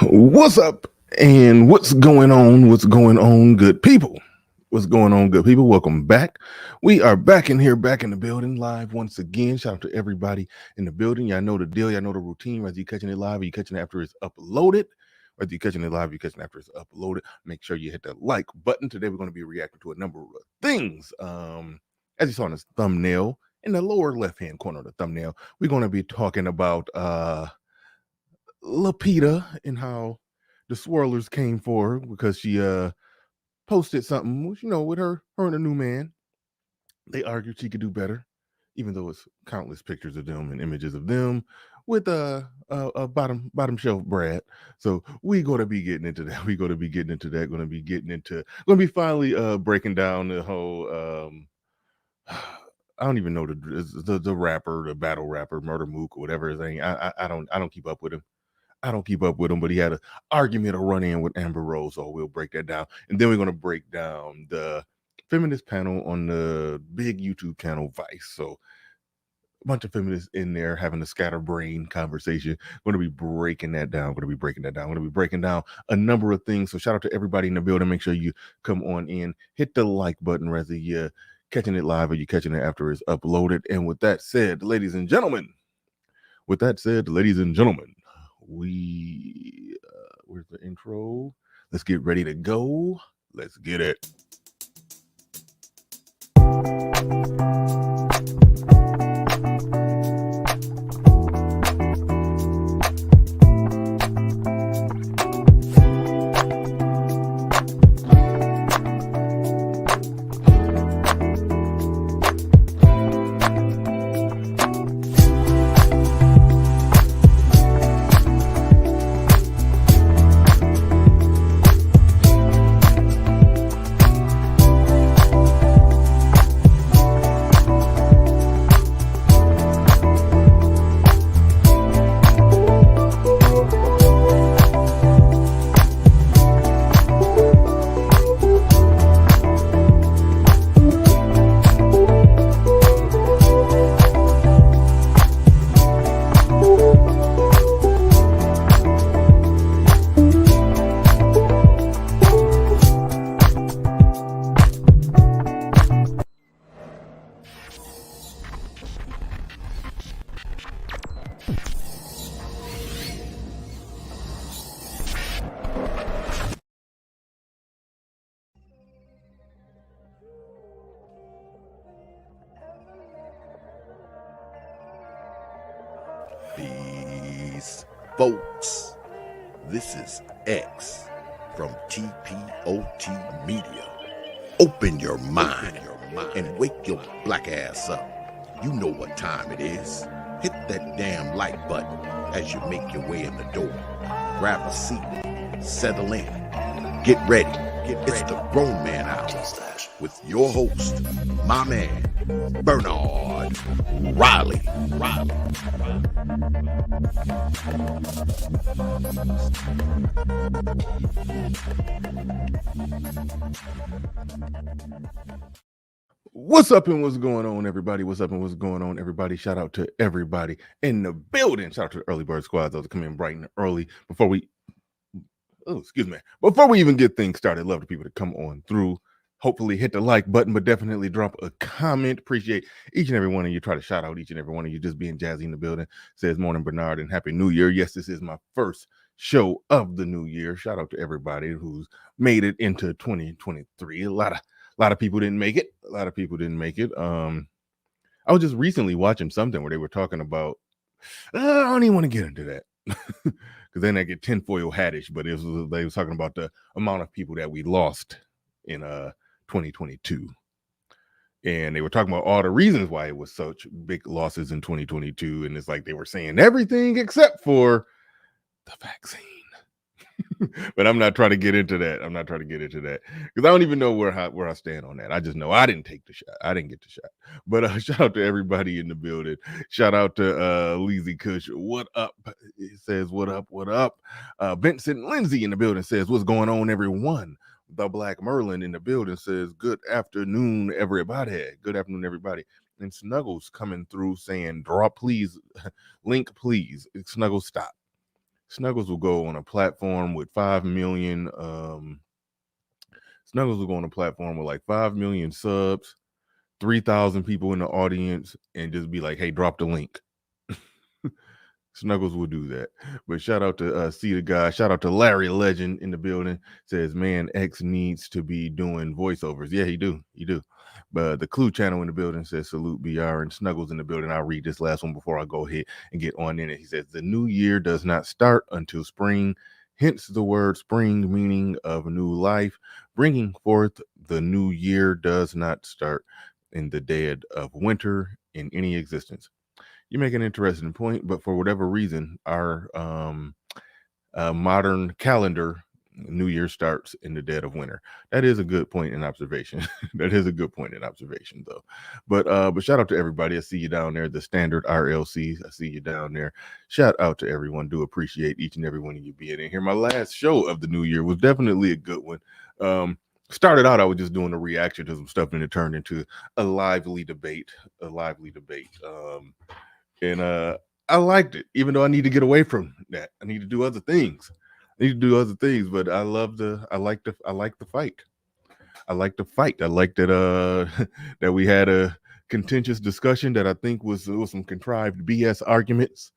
What's up and what's going on? What's going on, good people? What's going on, good people? Welcome back. We are back in here, back in the building, live once again. Shout out to everybody in the building. Y'all know the deal. Y'all know the routine. Whether you're catching it live or you're catching it after it's uploaded. Whether you're catching it live or you're catching it after it's uploaded. Make sure you hit that like button. Today we're going to be reacting to a number of things. As you saw in this thumbnail, in the lower left-hand corner of the thumbnail, we're going to be talking about Lupita and how the swirlers came for her because she posted something, with her and a new man. They argued she could do better, even though it's countless pictures of them and images of them with a bottom shelf Brad. So we gonna be getting into that. We gonna be getting into that. Gonna be finally breaking down the whole I don't even know the rapper, the battle rapper, Murda Mook or whatever his name. I don't keep up with him. I don't keep up with him, but he had an argument, a run-in with Amber Rose, so we'll break that down. And then we're going to break down the feminist panel on the big YouTube channel Vice. So a bunch of feminists in there having a scatterbrain conversation. Going to be breaking that down. Going to be breaking down a number of things. So shout out to everybody in the building. Make sure you come on in, hit the like button, whether you're catching it live or you're catching it after it's uploaded. And with that said, ladies and gentlemen, where's the intro? Let's get ready to go. Let's get it. Peace, folks. This is X from TPOT Media. Open your mind and wake your black ass up. You know what time it is. Hit that damn like button as you make your way in the door. Grab a seat, settle in, get ready. It's the Grown Man Hour with your host, my man, Bernard Riley. What's up and what's going on, everybody? What's up and what's going on, everybody? Shout out to everybody in the building. Shout out to the early bird squad. Those come in bright and early before we even get things started. Love the people to come on through. Hopefully hit the like button, but definitely drop a comment. Appreciate each and every one of you. Try to shout out each and every one of you just being jazzy in the building. Says morning, Bernard, and happy new year. Yes, this is my first show of the new year. Shout out to everybody who's made it into 2023. A lot of people didn't make it. I was just recently watching something where they were talking about, I don't even want to get into that. Because then I get tinfoil hattish, but they was talking about the amount of people that we lost in 2022. And they were talking about all the reasons why it was such big losses in 2022. And it's like they were saying everything except for the vaccine. But I'm not trying to get into that. Because I don't even know where I stand on that. I just know I didn't take the shot. I didn't get the shot. But shout out to everybody in the building. Shout out to Leezy Kush. What up? He says, what up? Vincent Lindsay in the building says, what's going on, everyone? The Black Merlin in the building says, good afternoon, everybody. And Snuggles coming through saying, drop, please. Link, please. Snuggles, stop. Snuggles will go on a platform with 5 million. Snuggles will go on a platform with like 5 million subs, 3,000 people in the audience, and just be like, "Hey, drop the link." Snuggles will do that. But shout out to See the Guy. Shout out to Larry Legend in the building. Says, man, X needs to be doing voiceovers. Yeah, he do. But the Clue channel in the building says, salute BR, and Snuggles in the building. I'll read this last one before I go ahead and get on in it. He says, the new year does not start until spring. Hence the word spring, meaning of new life. Bringing forth the new year does not start in the dead of winter in any existence. You make an interesting point, but for whatever reason, our modern calendar, New Year starts in the dead of winter. That is a good point in observation. That is a good point in observation, though. But shout out to everybody. I see you down there, the standard RLC. I see you down there. Shout out to everyone. Do appreciate each and every one of you being in here. My last show of the new year was definitely a good one. Started out, I was just doing a reaction to some stuff, and it turned into a lively debate. And I liked it, even though I need to get away from that. I need to do other things. But I like the fight. I like the fight. I like that that we had a contentious discussion that I think was some contrived BS arguments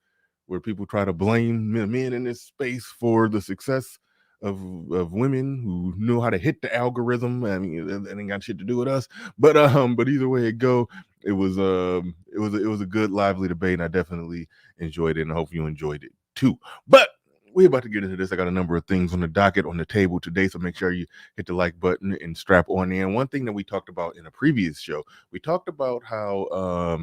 where people try to blame men in this space for the success of women who know how to hit the algorithm. I mean, that ain't got shit to do with us. But either way it go, it was a good lively debate, and I definitely enjoyed it, and I hope you enjoyed it too. But we're about to get into this. I got a number of things on the docket on the table today, so make sure you hit the like button and strap on in. One thing that we talked about in a previous show, we talked about how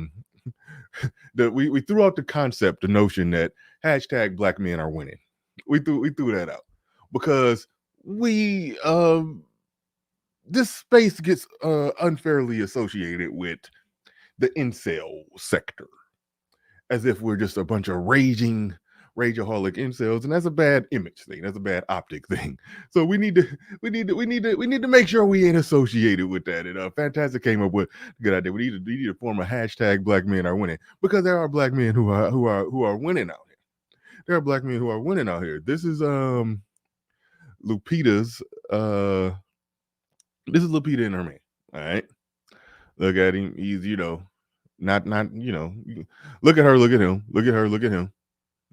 we threw out the concept, the notion that hashtag black men are winning. We threw that out because this space gets unfairly associated with the incel sector, as if we're just a bunch of rageaholic incels, and that's a bad image thing. That's a bad optic thing. So we need to make sure we ain't associated with that. And Fantastic came up with a good idea. We need to form a hashtag black men are winning, because there are black men who are winning out here. There are black men who are winning out here. This is Lupita's this is Lupita and her man. All right. Look at him. He's, not, look at her, look at him, look at her, look at him,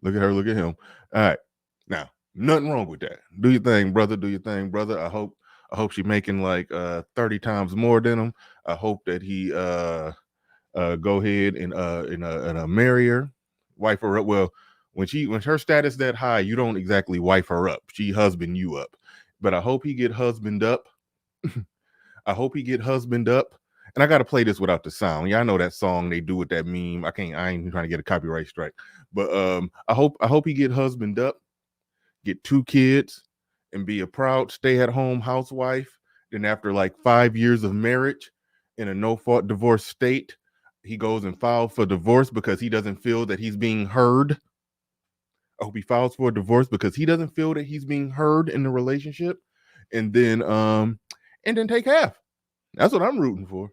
look at her, look at him. All right. Now, nothing wrong with that. Do your thing, brother. Do your thing, brother. I hope she's making like 30 times more than him. I hope that he go ahead and marry her, wife her up. Well, when her status that high, you don't exactly wife her up. She husband you up. But I hope he get husband up. I hope he get husband up. And I got to play this without the sound. Yeah, I know that song they do with that meme. I ain't trying to get a copyright strike. But I hope he get husband up, get 2 kids, and be a proud stay-at-home housewife. Then after like 5 years of marriage in a no-fault divorce state, he goes and files for divorce because he doesn't feel that he's being heard. I hope he files for a divorce because he doesn't feel that he's being heard in the relationship. And then take half. That's what I'm rooting for.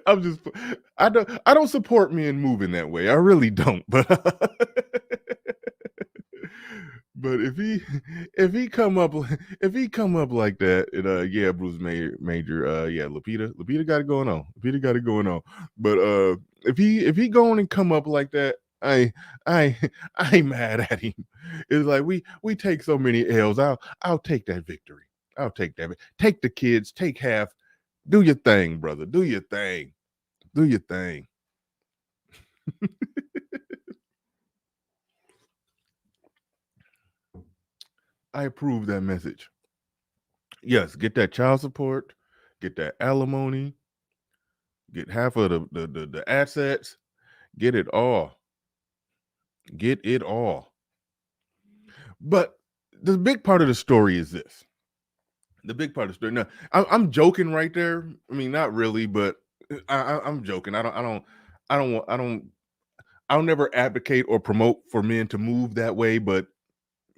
I don't support men moving that way. I really don't. But but if he come up like that, and yeah, Bruce Major, yeah, Lupita got it going on. But if he going and come up like that, I ain't mad at him. It's like we take so many L's. I'll take that victory. I'll take that. Take the kids. Take half. Do your thing, brother. Do your thing. Do your thing. I approve that message. Yes, get that child support, get that alimony, get half of the assets, get it all. Get it all. But the big part of the story is this. The big part of the story. Now, I'm joking right there. I mean, not really, but I'm joking. I'll never advocate or promote for men to move that way, but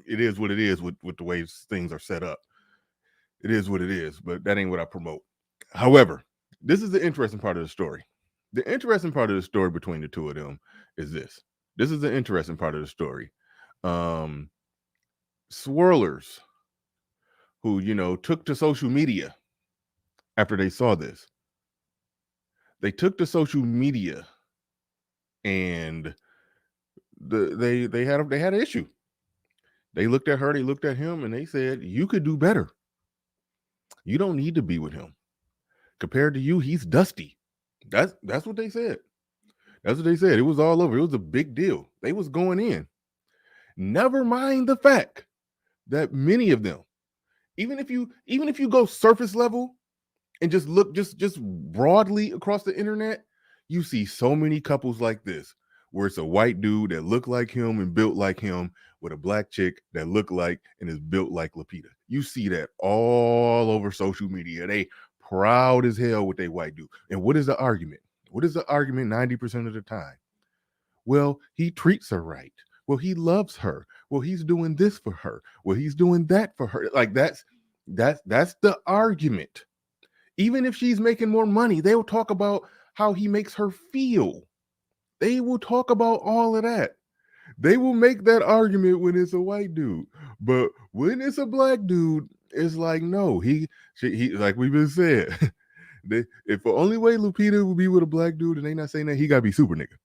it is what it is with the way things are set up. It is what it is, but that ain't what I promote. However, this is the interesting part of the story. The interesting part of the story between the two of them is this. This is the interesting part of the story. Um, swirlers who, took to social media after they saw this. They took to social media and they had an issue. They looked at her, they looked at him, and they said, "You could do better. You don't need to be with him. Compared to you, he's dusty." That's what they said. That's what they said. It was all over. It was a big deal. They was going in. Never mind the fact that many of them, even if you go surface level and just look just broadly across the internet, you see so many couples like this where it's a white dude that look like him and built like him with a black chick that look like and is built like Lupita. You see that all over social media. They proud as hell with their white dude. And what is the argument? What is the argument 90% of the time? Well, he treats her right. Well, he loves her. Well, he's doing this for her. Well, he's doing that for her. Like that's the argument. Even if she's making more money, they will talk about how he makes her feel. They will talk about all of that. They will make that argument when it's a white dude. But when it's a black dude, it's like, no, he like we've been said. If the only way Lupita would be with a black dude and they not saying that, he gotta be super nigga.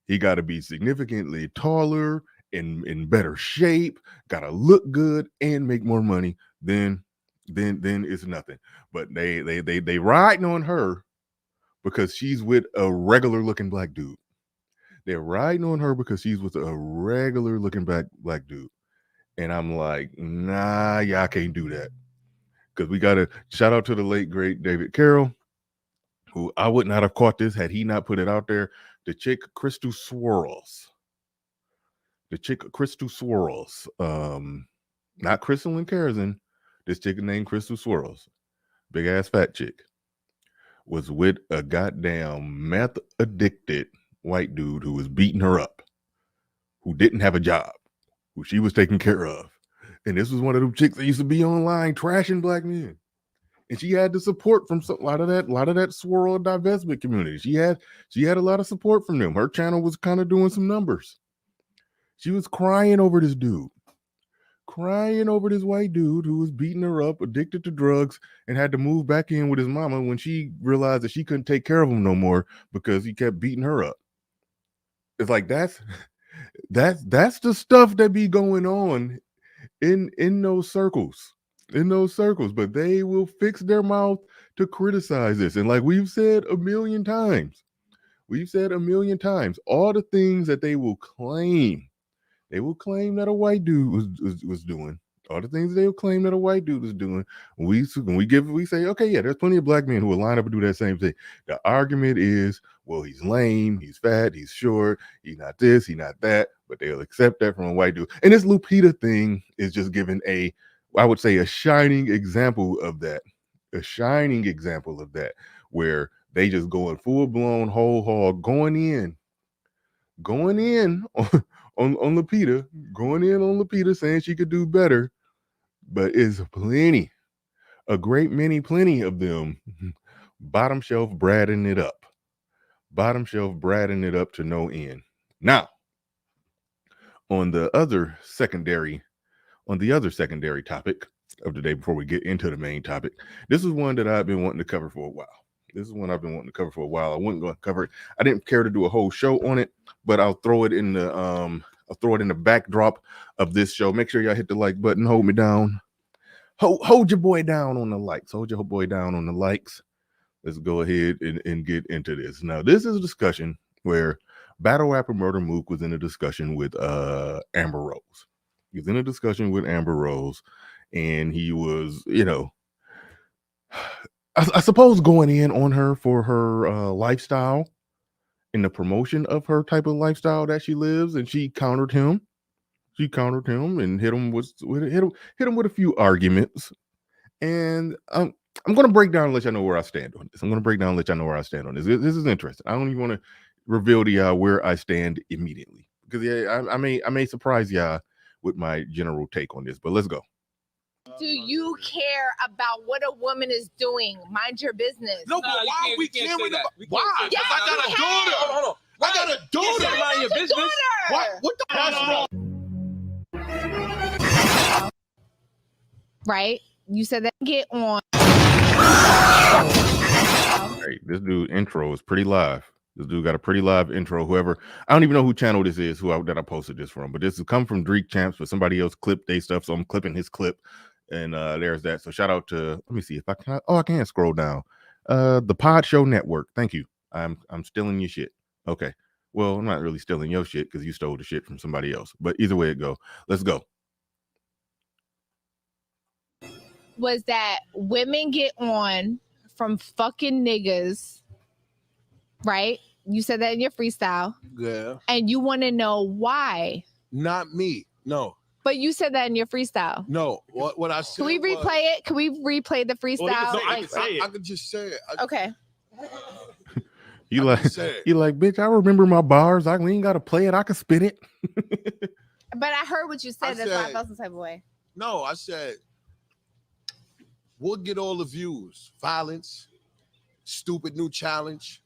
He gotta be significantly taller, in better shape, gotta look good and make more money. Then it's nothing. But they riding on her because she's with a regular looking black dude. They're riding on her because she's with a regular looking black dude. And I'm like, nah, y'all can't do that. Because we gotta shout out to the late great David Carroll, who I would not have caught this had he not put it out there. The chick Crystal Swirls. Not Crystal and Kerosene. This chick named Crystal Swirls, big ass fat chick, was with a goddamn meth addicted white dude who was beating her up, who didn't have a job, who she was taking care of. And this was one of them chicks that used to be online trashing black men. And she had the support from a lot of that swirl divestment community. She had a lot of support from them. Her channel was kind of doing some numbers. She was crying over this dude. Crying over this white dude who was beating her up, addicted to drugs, and had to move back in with his mama when she realized that she couldn't take care of him no more because he kept beating her up. It's like that's the stuff that be going on in those circles. But they will fix their mouth to criticize this. And like we've said a million times, all the things that they will claim that a white dude was doing. All the things they will claim that a white dude was doing. We say, okay, yeah, there's plenty of black men who will line up and do that same thing. The argument is, well, he's lame, he's fat, he's short, he's not this, he's not that, but they'll accept that from a white dude. And this Lupita thing is just giving I would say a shining example of that. Where they just going full blown whole hog, going in on Lupita, saying she could do better, but it's plenty of them bottom shelf bradding it up to no end. Now, on the other secondary topic of the day, before we get into the main topic, this is one that I've been wanting to cover for a while. I wasn't going to cover it. I didn't care to do a whole show on it, but I'll throw it in the backdrop of this show. Make sure y'all hit the like button. Hold me down. Hold your boy down on the likes. Let's go ahead and get into this. Now, this is a discussion where battle rapper Murda Mook was in a discussion with Amber Rose. He was in a discussion with Amber Rose, and he was, I suppose, going in on her for her lifestyle and the promotion of her type of lifestyle that she lives, and she countered him. And hit him with a few arguments. And I'm going to break down and let y'all know where I stand on this. This is interesting. I don't even want to reveal to y'all where I stand immediately, because I may surprise y'all with my general take on this. But let's go. do you care about what a woman is doing? Mind your business. No, but why are we caring about? Why? Yes, I got a daughter. Hold on. I got a daughter. Mind your business. What the hell's wrong? Right? You said that. Get on. Hey, this dude intro is pretty live. This dude got a pretty live intro. Whoever, I don't even know who channel this is, that I posted this from, but this has come from Dreek Champs, but somebody else clipped their stuff, so I'm clipping his clip, and there's that. So shout out to, let me see if I can. Oh, I can't scroll down. The Pod Show Network. Thank you. I'm stealing your shit. Okay. Well, I'm not really stealing your shit because you stole the shit from somebody else. But either way it go, let's go. Was that women get on from fucking niggas, right? You said that in your freestyle. Yeah. And you want to know why. Not me. No. But you said that in your freestyle. No. What I said. Can we replay it? Can we replay the freestyle? I could just say it. Okay. You like, bitch, I remember my bars. We ain't got to play it. I can spit it. But I heard what you said. That's why I felt some type of way. No, I said, we'll get all the views. Violence, stupid new challenge,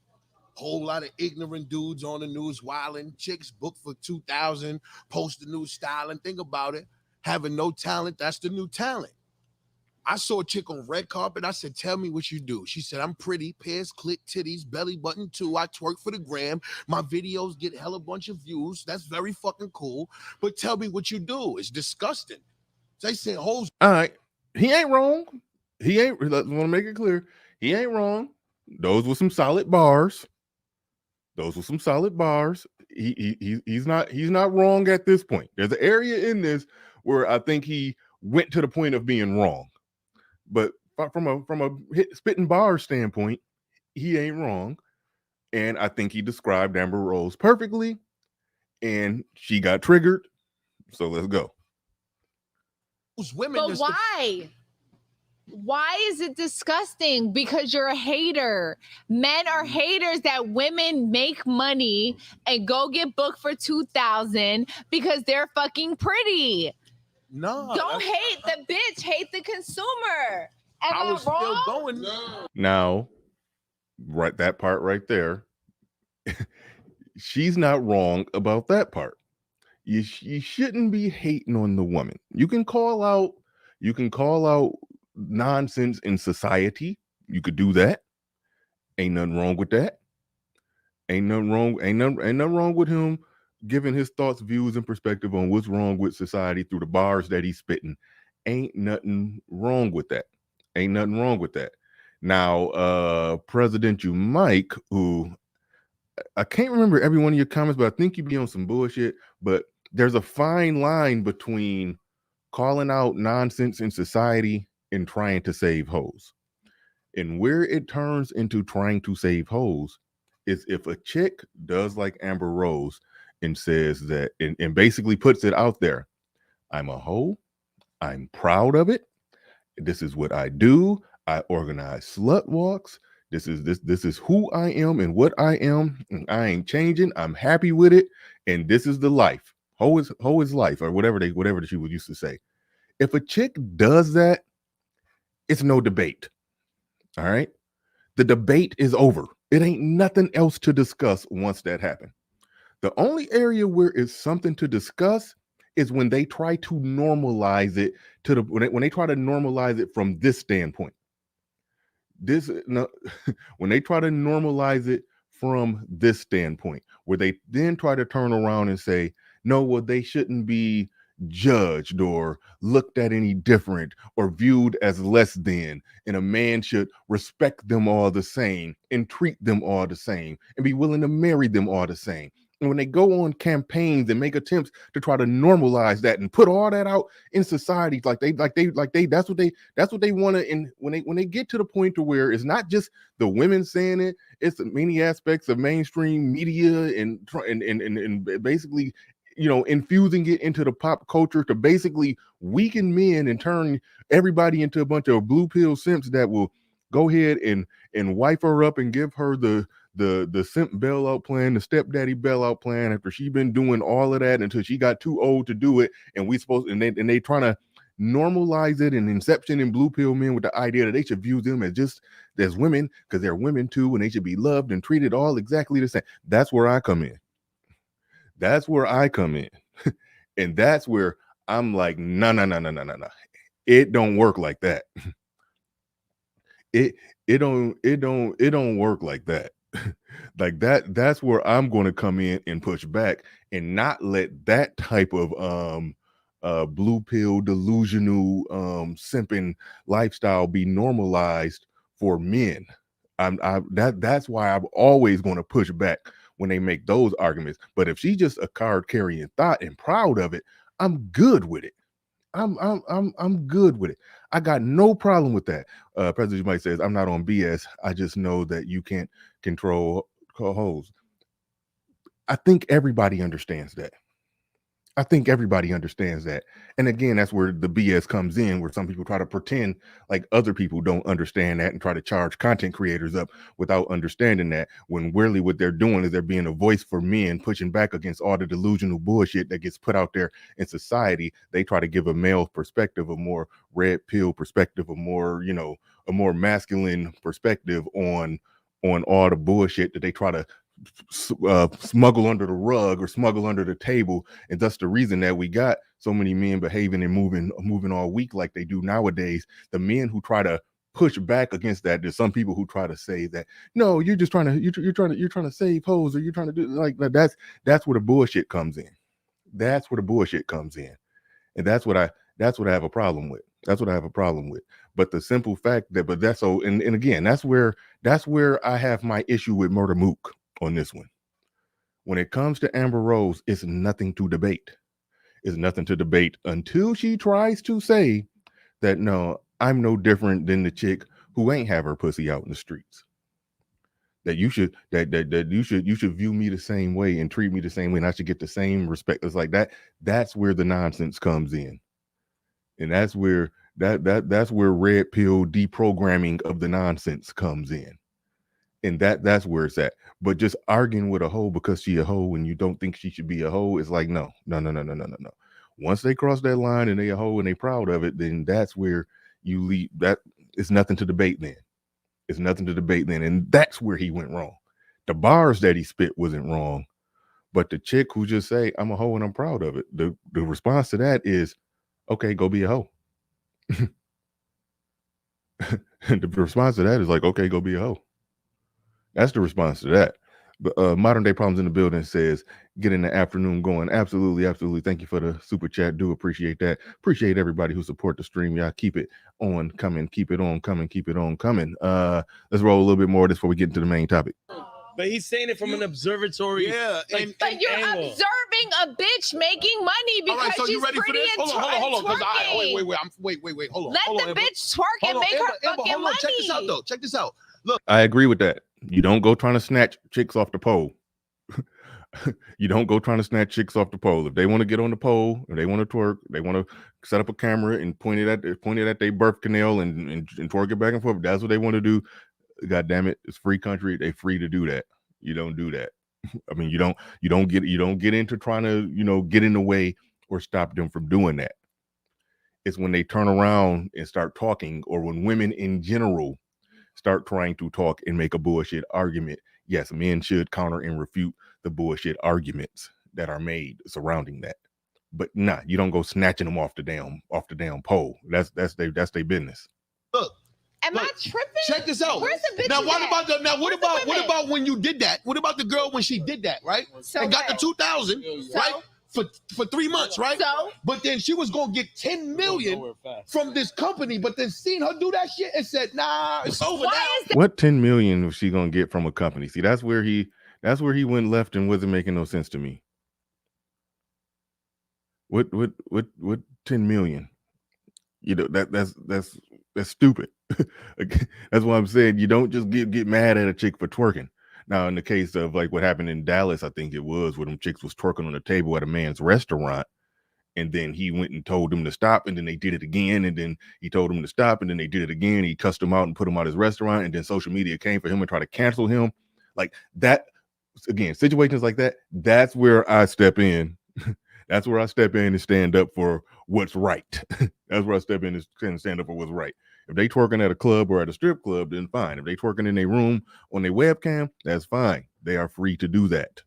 whole lot of ignorant dudes on the news wilding, chicks booked for 2,000, post the new style, and think about it. Having no talent, that's the new talent. I saw a chick on red carpet. I said, tell me what you do. She said, I'm pretty, pairs, clit, titties, belly button too. I twerk for the gram. My videos get hella bunch of views. That's very fucking cool. But tell me what you do. It's disgusting. They said, hoes. All right. He ain't wrong. I want to make it clear. He ain't wrong. Those were some solid bars. He's not wrong at this point. There's an area in this where I think he went to the point of being wrong. But from a spitting bar standpoint, he ain't wrong. And I think he described Amber Rose perfectly. And she got triggered. So let's go. But why? Why is it disgusting? Because you're a hater. Men are haters that women make money and go get booked for 2,000 because they're fucking pretty. No. Don't hate the bitch, hate the consumer. Am I was wrong? still going. No. Now, right, that part right there, she's not wrong about that part. You shouldn't be hating on the woman. You can call out nonsense in society. You could do that. Ain't nothing wrong with that. Ain't nothing wrong with him giving his thoughts, views, and perspective on what's wrong with society through the bars that he's spitting. Ain't nothing wrong with that. Now, Presidential Mike, who I can't remember every one of your comments, but I think you be on some bullshit. But there's a fine line between calling out nonsense in society and trying to save hoes. And where it turns into trying to save hoes is if a chick does like Amber Rose and says that, and basically puts it out there, I'm a hoe, I'm proud of it, this is what I do, I organize slut walks, this is who I am and what I am, and I ain't changing, I'm happy with it, and this is the life. Hoe is life, or whatever she would used to say. If a chick does that, it's no debate. All right. The debate is over. It ain't nothing else to discuss once that happened. The only area where it's something to discuss is when they try to normalize it when they try to normalize it from this standpoint. When they try to normalize it from this standpoint, where they then try to turn around and say, no, well, they shouldn't be judged or looked at any different or viewed as less than, and a man should respect them all the same and treat them all the same and be willing to marry them all the same. And when they go on campaigns and make attempts to try to normalize that and put all that out in society, that's what they want to. And when they get to the point to where it's not just the women saying it, it's many aspects of mainstream media and basically, infusing it into the pop culture to basically weaken men and turn everybody into a bunch of blue pill simps that will go ahead and wife her up and give her the simp bailout plan, the stepdaddy bailout plan, after she been doing all of that until she got too old to do it. And they trying to normalize it, and Inception and blue pill men with the idea that they should view them as just as women because they're women too, and they should be loved and treated all exactly the same. That's where I come in. That's where I come in. And that's where I'm like, no. It don't work like that. It don't work like that. Like that's where I'm going to come in and push back and not let that type of blue pill delusional simping lifestyle be normalized for men. That's why I'm always going to push back when they make those arguments. But if she's just a card carrying thought and proud of it, I'm good with it. I'm good with it. I got no problem with that. President Mike says, I'm not on BS. I just know that you can't control hoes. I think everybody understands that. And again, that's where the BS comes in, where some people try to pretend like other people don't understand that and try to charge content creators up without understanding that, when really what they're doing is they're being a voice for men, pushing back against all the delusional bullshit that gets put out there in society. They try to give a male perspective, a more red pill perspective, a more masculine perspective on all the bullshit that they try to smuggle under the rug or smuggle under the table. And that's the reason that we got so many men behaving and moving all weak like they do nowadays. The men who try to push back against that, there's some people who try to say that, no, you're just trying to save hoes, or you're trying to do like that. That's where the bullshit comes in. And that's what I have a problem with. But the simple fact that, and again, that's where I have my issue with Murda Mook on this one. When it comes to Amber Rose, it's nothing to debate. Until she tries to say that, no, I'm no different than the chick who ain't have her pussy out in the streets. That you should view me the same way and treat me the same way, and I should get the same respect. It's like that. That's where the nonsense comes in. And that's where that's where red pill deprogramming of the nonsense comes in. And that's where it's at. But just arguing with a hoe because she a hoe and you don't think she should be a hoe is like, no. Once they cross that line and they a hoe and they proud of it, then that's where you leave. That it's nothing to debate then. And that's where he went wrong. The bars that he spit wasn't wrong, but the chick who just say, I'm a hoe and I'm proud of it, the response to that is, okay, go be a hoe. The response to that is like, okay, go be a hoe. That's the response to that. But Modern Day Problems in the building says, getting the afternoon going. Absolutely. Thank you for the super chat. Do appreciate that. Appreciate everybody who support the stream. Y'all keep it on coming. Keep it on coming. Let's roll a little bit more of this before we get into the main topic. But he's saying it from an observatory. Yeah, but you're angle. observing a bitch making money because right, so she's you ready pretty for this? and Hold on. twerking. Wait. Hold on. Let hold the on, bitch twerk and make her fucking money. Check this out. Look, I agree with that. You don't go trying to snatch chicks off the pole. If they want to get on the pole, or they want to twerk, they want to set up a camera and point it at their birth canal and twerk it back and forth. That's what they want to do. God damn it, it's free country. They free to do that. You don't do that. I mean, you don't get into trying to, get in the way or stop them from doing that. It's when they turn around and start talking, or when women in general start trying to talk and make a bullshit argument. Yes, men should counter and refute the bullshit arguments that are made surrounding that. But nah, you don't go snatching them off the damn pole. That's their business. Look. Am I tripping? Check this out. Where's the bitch? Now what about when you did that? What about the girl when she did that, right? So and got the 2,000, right? For 3 months, right? So? But then she was gonna get 10 million from this company, but then seen her do that shit and said, nah, it's over now. What 10 million was she gonna get from a company? See, that's where he went left and wasn't making no sense to me. What 10 million? That's stupid. That's why I'm saying you don't just get mad at a chick for twerking. Now, in the case of like what happened in Dallas, I think it was, where them chicks was twerking on the table at a man's restaurant, and then he went and told them to stop, and then they did it again, and then he told them to stop, and then they did it again. He cussed them out and put them out of his restaurant, and then social media came for him and tried to cancel him. Like that, again, situations like that, that's where I step in. That's where I step in and stand up for what's right. That's where I step in and stand up for what's right. If they twerking at a club or at a strip club, then fine. If they twerking in their room on their webcam, that's fine. They are free to do that.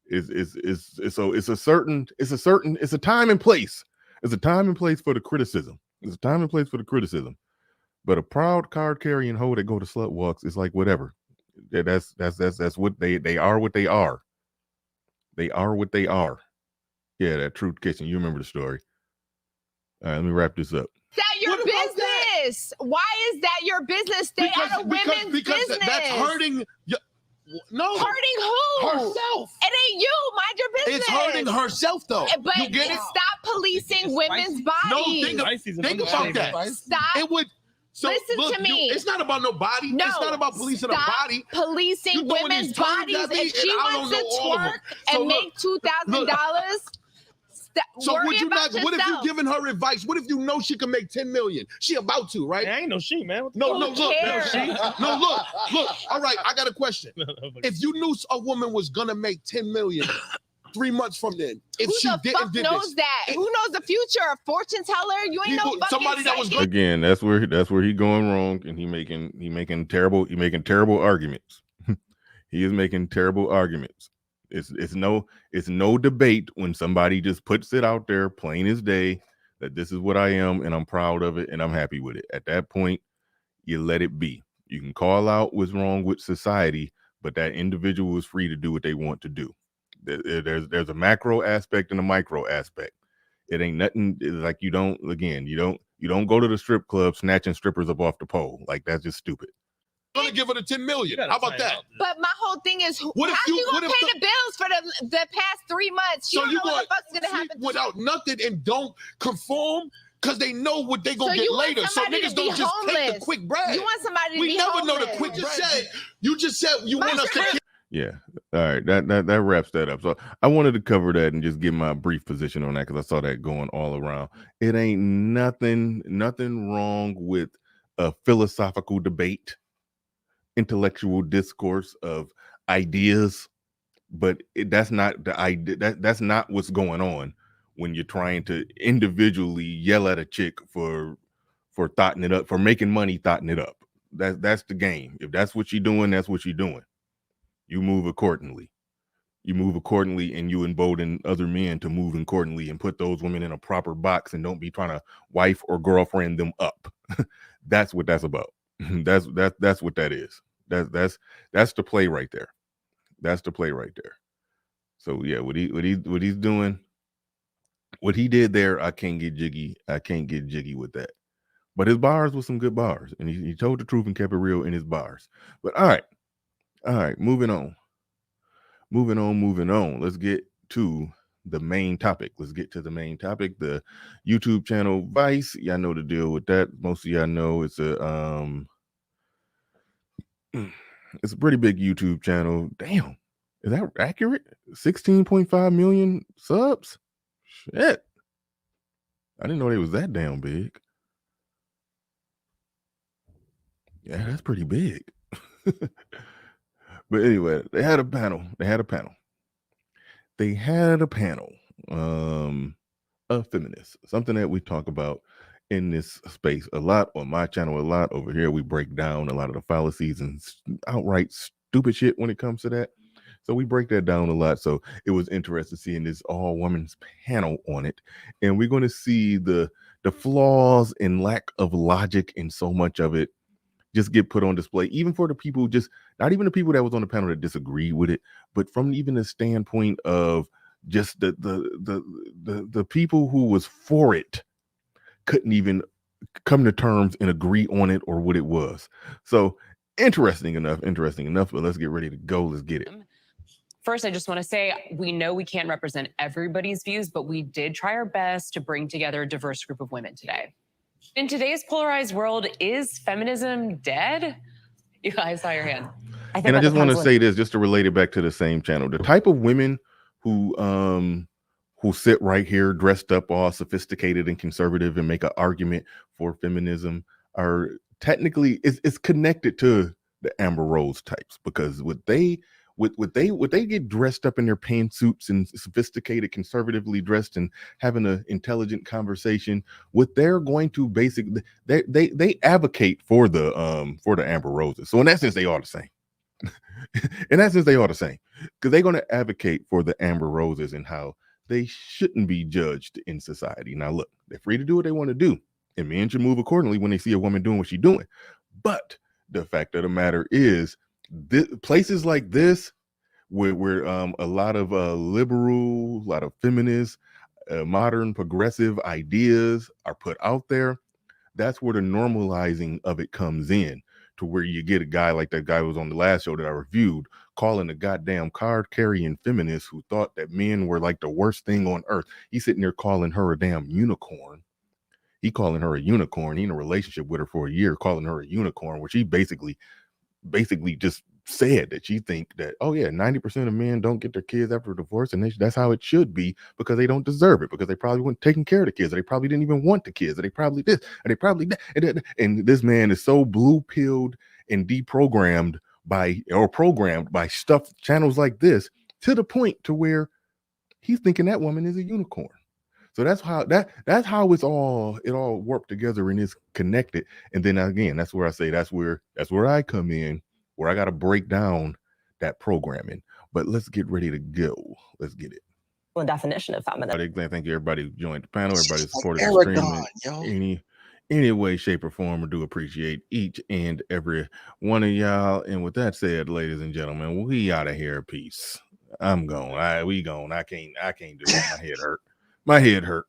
It's a time and place. It's a time and place for the criticism. It's a time and place for the criticism. But a proud card carrying hoe that go to slut walks is like whatever. That's what they are. What they are. They are what they are. Yeah, that Truth Kitchen. You remember the story. All right, let me wrap this up. Is that your business? Why is that your business? Stay out of women's business. That's hurting. No, hurting who? Herself. It ain't you. Mind your business. It's hurting herself, though. But you get it? Stop policing women's bodies. No, think about that. Stop. It would. So listen to me. It's not about no body. No, it's not about policing a body. Policing women's bodies. If she wants to twerk and make $2,000. So would you not? What if you giving her advice? What if you know she can make 10 million? She about to, right? I ain't no she, man. No, look. All right, I got a question. If you knew a woman was gonna make 10 million 3 months from then, if who she the didn't fuck did knows this, that? Who knows the future? A fortune teller? You ain't no fucking somebody that was again. That's where he going wrong, and he making terrible arguments. He is making terrible arguments. It's no debate when somebody just puts it out there plain as day that this is what I am and I'm proud of it and I'm happy with it. At that point, you let it be. You can call out what's wrong with society, but that individual is free to do what they want to do. There's a macro aspect and a micro aspect. It ain't nothing. It's like you don't go to the strip club snatching strippers up off the pole. Like, that's just stupid. Gonna give her the 10 million. How about that? But my whole thing is, how you gonna pay the bills for the past 3 months? You don't know what the fuck's gonna happen without nothing and don't conform because they know what they gonna get later. So niggas don't just take the quick bread. You want somebody to be homeless. We never know the quick bread. You just said you want us to. Yeah. All right. That wraps that up. So I wanted to cover that and just give my brief position on that because I saw that going all around. It ain't nothing wrong with a philosophical debate, intellectual discourse of ideas, but that's not the idea. That's not what's going on when you're trying to individually yell at a chick for thotting it up, for making money thotting it up. That's the game. If that's what you're doing, that's what you're doing. You move accordingly. And you embolden other men to move accordingly and put those women in a proper box and don't be trying to wife or girlfriend them up. That's what that's about. That's what that is. That's the play right there. That's the play right there. So yeah, what he's doing, what he did there, I can't get jiggy with that. But his bars were some good bars, and he told the truth and kept it real in his bars. But all right, moving on. Let's get to the main topic. The YouTube channel Vice. Y'all know the deal with that. Most of y'all know it's a pretty big YouTube channel. Damn, is that accurate? 16.5 million subs? Shit. I didn't know they was that damn big. Yeah, that's pretty big. But anyway, they had a panel of feminists, something that we talk about in this space a lot on my channel, a lot over here. We break down a lot of the fallacies and outright stupid shit when it comes to that. So we break that down a lot. So it was interesting seeing this all women's panel on it. And we're going to see the flaws and lack of logic in so much of it just get put on display, even for the people, just not even the people that was on the panel that disagree with it, but from even the standpoint of just the people who was for it couldn't even come to terms and agree on it or what it was. So interesting enough, but let's get ready to go. Let's get it. First, I just want to say, we know we can't represent everybody's views, but we did try our best to bring together a diverse group of women today. In today's polarized world, is feminism dead? I saw your hand. I just want to say this, just to relate it back to the same channel. The type of women who sit right here dressed up all sophisticated and conservative and make an argument for feminism are technically, it's connected to the Amber Rose types, because what they would they get dressed up in their pantsuits and sophisticated, conservatively dressed, and having an intelligent conversation? What they're going to basically they advocate for the Amber Roses. So in that sense, they are the same. In that sense, they are the same, because they're going to advocate for the Amber Roses and how they shouldn't be judged in society. Now, look, they're free to do what they want to do, and men should move accordingly when they see a woman doing what she's doing. But the fact of the matter is, places like this, where a lot of liberal, a lot of feminist, modern progressive ideas are put out there, that's where the normalizing of it comes in, to where you get a guy like that guy who was on the last show that I reviewed, calling a goddamn card-carrying feminist who thought that men were like the worst thing on earth. He's sitting there calling her a damn unicorn. He calling her a unicorn. He in a relationship with her for a year, calling her a unicorn, where she basically just said that she think that, oh yeah, 90% of men don't get their kids after a divorce, and that's how it should be, because they don't deserve it, because they probably weren't taking care of the kids, or they probably didn't even want the kids, or they probably this, and they probably that. And this man is so blue-pilled and deprogrammed programmed by stuff channels like this, to the point to where he's thinking that woman is a unicorn. So that's how it all worked together and is connected. And then again, that's where I say that's where I come in, where I got to break down that programming. But let's get ready to go. Let's get it. The definition of feminism. Thank you, everybody who joined the panel. Everybody supported the stream in any way, shape, or form. I do appreciate each and every one of y'all. And with that said, ladies and gentlemen, we out of here. Peace. I'm going. We going. I can't do it. My head hurt.